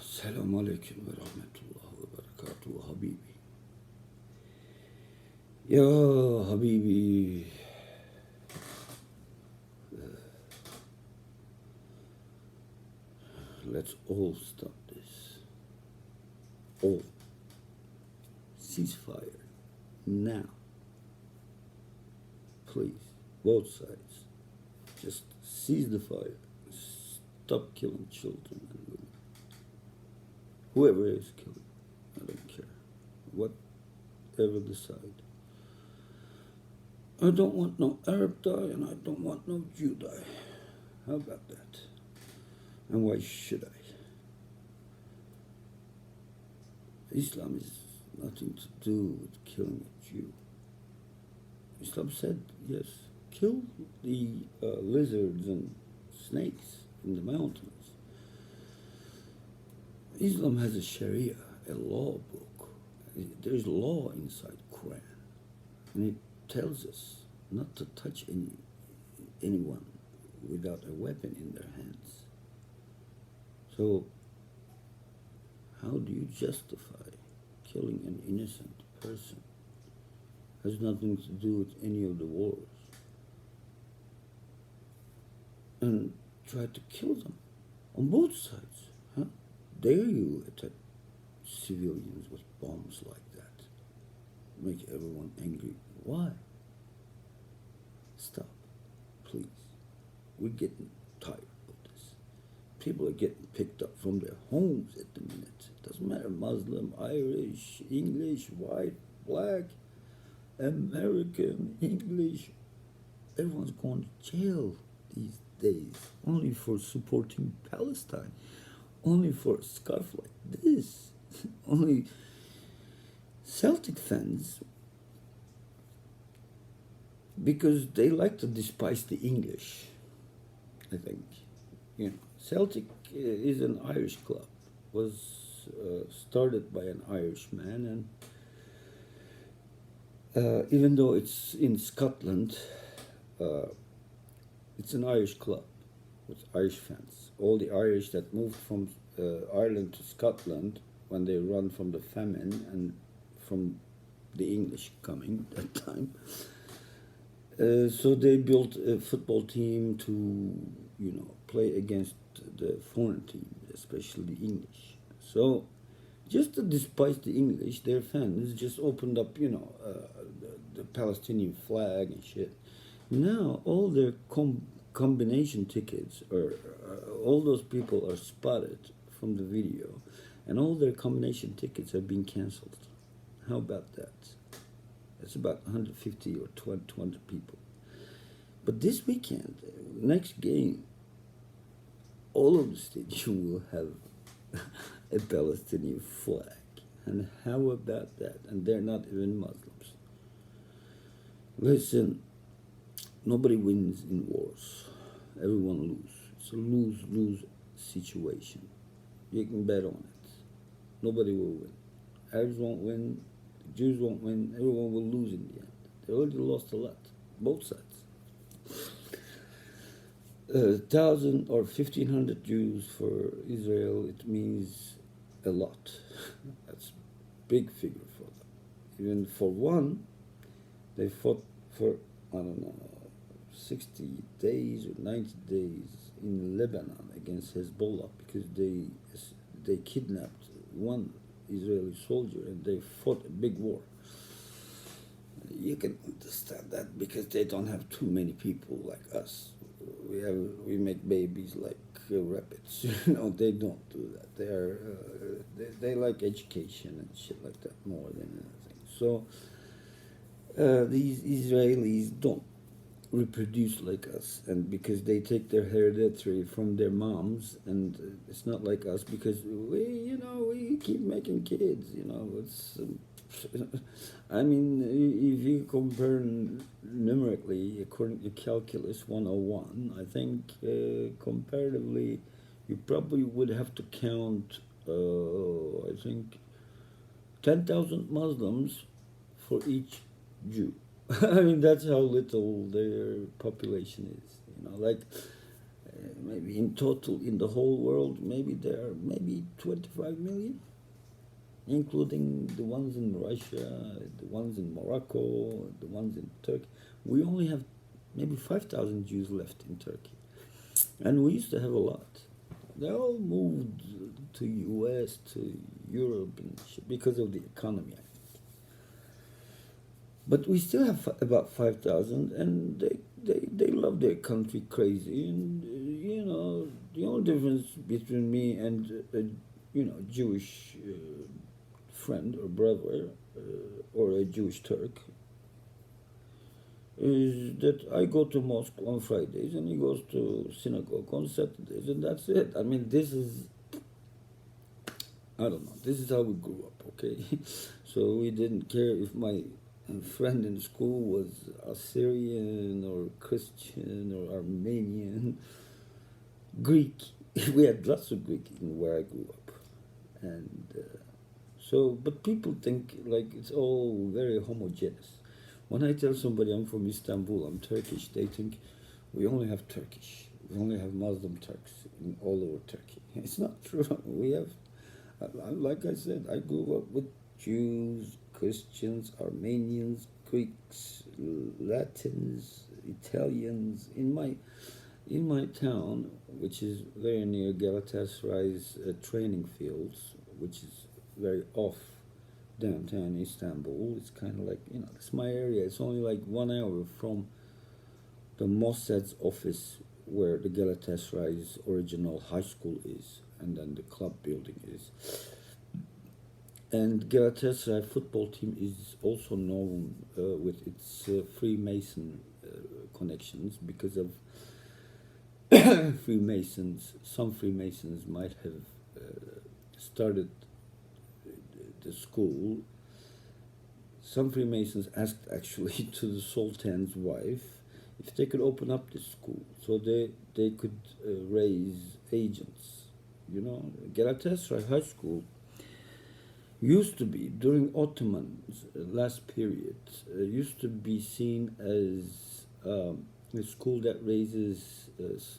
Selamun Aleyküm ve Rahmetullah ve Berekatuhu Habibi. Ya Habibi, let's all stop this. All. Ceasefire. Now. Please. Both sides. Just cease the fire. Stop killing children and women. Whoever is killing, I don't care. Whatever decide. I don't want no Arab die and I don't want no Jew die. How about that? And why should I? Islam is nothing to do with killing a Jew. Islam said, yes, kill the lizards and snakes in the mountains. Islam has a Sharia, a law book. There's law inside Quran. And it tells us not to touch anyone without a weapon in their hands. So how do you justify killing an innocent person? Has nothing to do with any of the wars. And try to kill them on both sides. Huh? Dare you attack civilians with bombs like that? Make everyone angry. Why? Stop, please. We're getting tired of this. People are getting picked up from their homes at the minute. It doesn't matter, Muslim, Irish, English, white, black, American, English. Everyone's going to jail these days only for supporting Palestine, only for a scarf like this. Only Celtic fans, because they like to despise the English, I think. Celtic is an Irish club, was started by an Irishman, and even though it's in Scotland, it's an Irish club with Irish fans. All the Irish that moved from Ireland to Scotland when they run from the famine and from the English coming that time. So they built a football team to, play against the foreign team, especially the English. So just to despise the English, their fans just opened up, the Palestinian flag and shit. Now all their combination tickets, or all those people are spotted from the video, and all their combination tickets are being cancelled. How about that? It's about 150 or 200 people. But this weekend, next game, all of the stadium will have a Palestinian flag. And how about that? And they're not even Muslims. Listen, nobody wins in wars. Everyone loses. It's a lose-lose situation. You can bet on it. Nobody will win. Arabs won't win. Jews won't win. Everyone will lose in the end. They already lost a lot, both sides. 1,000 or 1,500 Jews for Israel, it means a lot. That's a big figure for them. Even for one, they fought for, 60 days or 90 days in Lebanon against Hezbollah because they kidnapped one Israeli soldier and they fought a big war. You can understand that because they don't have too many people like us. We make babies like rabbits. They don't do that. They like education and shit like that more than anything. So these Israelis don't reproduce like us, and because they take their hereditary from their moms, and it's not like us because we keep making kids. It's if you compare numerically according to calculus 101, I think comparatively you probably would have to count I think 10,000 Muslims for each Jew. That's how little their population is. maybe in total in the whole world, maybe there are maybe 25 million, including the ones in Russia, the ones in Morocco, the ones in Turkey. We only have maybe 5,000 Jews left in Turkey. And we used to have a lot. They all moved to US, to Europe, and because of the economy, I think. But we still have about 5,000, and they love their country crazy. And, the only difference between me and a Jewish friend or brother or a Jewish Turk is that I go to mosque on Fridays and he goes to synagogue on Saturdays, and that's it. I mean, I don't know, this is how we grew up, okay? So we didn't care if my friend in school was Assyrian or Christian or Armenian, Greek. We had lots of Greek in where I grew up. And but people think like it's all very homogeneous. When I tell somebody I'm from Istanbul, I'm Turkish, they think we only have Turkish. We only have Muslim Turks all over Turkey. It's not true. We have, like I said, I grew up with Jews, Christians, Armenians, Greeks, Latins, Italians. In my town, which is very near Galatasaray's training fields, which is very off downtown Istanbul. It's kind of like, it's my area. It's only like 1 hour from the Mossad's office where the Galatasaray's original high school is, and then the club building is. And Galatasaray football team is also known with its Freemason connections because of Freemasons. Some Freemasons might have started the school. Some Freemasons asked actually to the Sultan's wife if they could open up this school so they could raise agents. Galatasaray High School used to be, during Ottoman's last period, used to be seen as a school that raises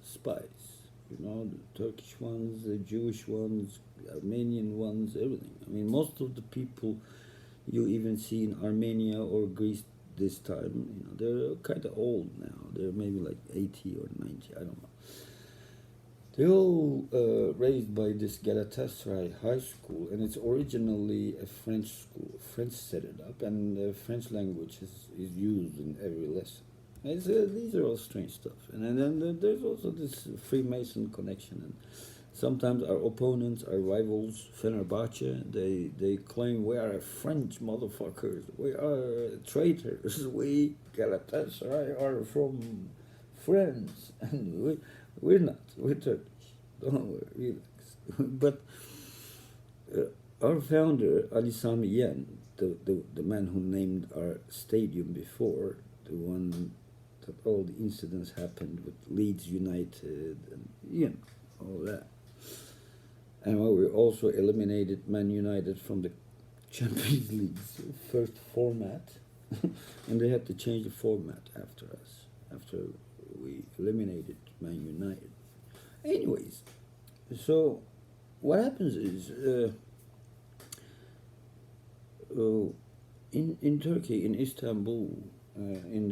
spies. The Turkish ones, the Jewish ones, Armenian ones, everything. I mean, most of the people you even see in Armenia or Greece this time, they're kind of old now. They're maybe like 80 or 90, I don't know. They're all raised by this Galatasaray High School, and it's originally a French school. French set it up, and the French language is used in every lesson. These are all strange stuff. And then there's also this Freemason connection. And sometimes our opponents, our rivals, Fenerbahce, they claim we are French motherfuckers. We are traitors. We, Galatasaray, are from France. And we're not. We're Turkish. Don't worry, relax. But our founder, Ali Sami Yen, the man who named our stadium before, the one that all the incidents happened with Leeds United and all that. And we also eliminated Man United from the Champions League's first format, and they had to change the format after us, after we eliminated Man United. Anyways, so what happens is in Turkey, in Istanbul, in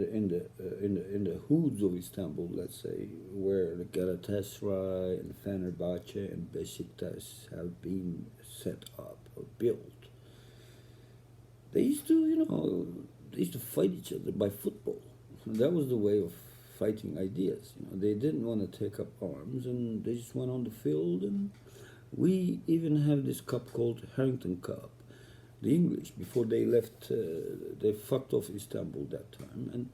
the hoods of Istanbul, let's say, where the Galatasaray and Fenerbahce and Beşiktaş have been set up or built, they used to fight each other by football. That was the way of fighting ideas. They didn't want to take up arms, and they just went on the field. And we even have this cup called Harrington Cup. The English, before they left, they fucked off Istanbul that time, and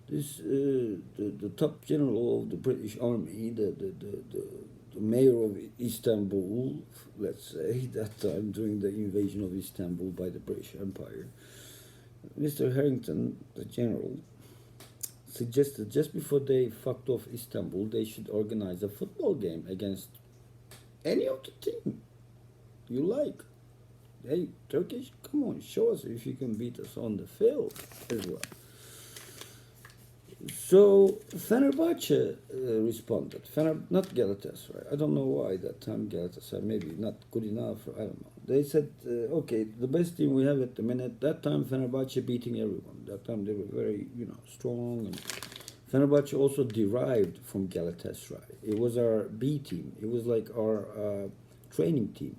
this the top general of the British Army, the mayor of Istanbul, let's say, that time during the invasion of Istanbul by the British Empire, Mr. Harrington, the general, suggested just before they fucked off Istanbul, they should organize a football game against any of the team you like. Hey, Turkish, come on, show us if you can beat us on the field as well. So Fenerbahce responded. Not Galatasaray. I don't know why that time Galatasaray maybe not good enough. I don't know. They said, okay, the best team we have at the minute. That time Fenerbahce beating everyone. That time they were very strong. And Fenerbahce also derived from Galatasaray. It was our B team. It was like our training team.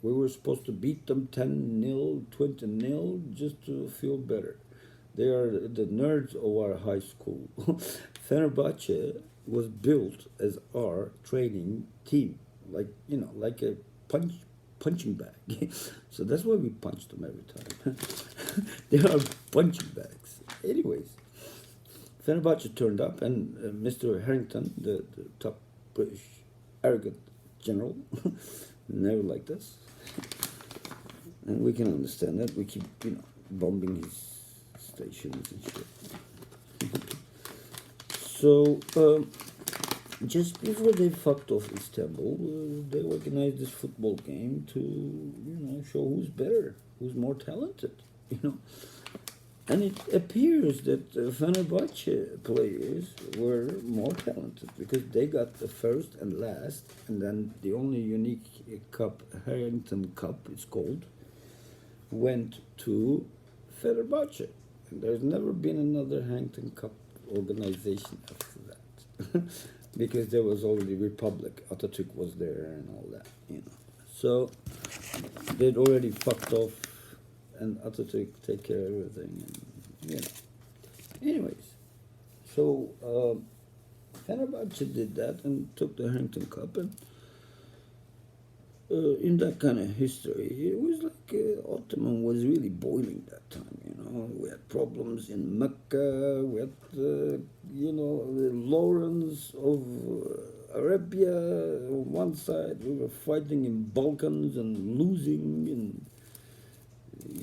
We were supposed to beat them 10-0, 20-0 just to feel better. They are the nerds of our high school. Fenerbahce was built as our training team, like a punching bag. So that's why we punched them every time. They are punching bags. Anyways, Fenerbahce turned up, and Mr. Harrington, the top British arrogant general, never liked us, and we can understand that. We keep, bombing his stations and shit. So just before they fucked off Istanbul, they organized this football game to show who's better, who's more talented, And it appears that Fenerbahce players were more talented because they got the first and last, and then the only unique cup, Harrington Cup, it's called, went to Fenerbahce. And there's never been another Harrington Cup organization after that. Because there was already Republic, Atatürk was there and all that, So they'd already fucked off, and Atatürk take care of everything, and Anyways, so Fenerbahce did that and took the Harrington Cup, and in that kind of history, it was like Ottoman was really boiling that time. We had problems in Mecca. We had, the Lawrence of Arabia on one side. We were fighting in Balkans and losing,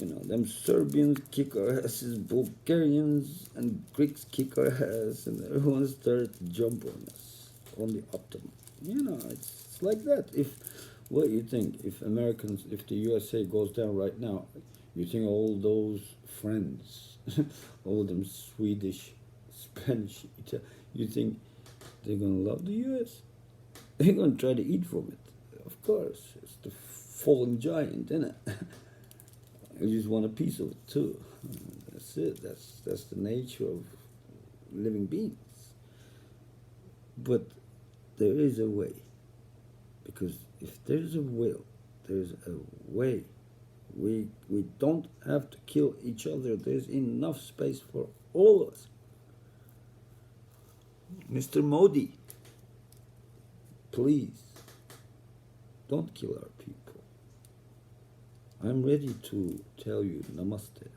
and them Serbians kick our asses, Bulgarians and Greeks kick our ass, and everyone started to jump on us, on the Ottoman. It's like that. What you think if the USA goes down right now, you think all those friends, all them Swedish, Spanish, you think they're gonna love the US? They're gonna try to eat from it. Of course, it's the fallen giant, isn't it? You just want a piece of it too. That's it. That's the nature of living beings. But there is a way. Because if there's a will, there's a way. We don't have to kill each other. There's enough space for all of us. Mr. Modi, please, don't kill our people. I'm ready to tell you namaste.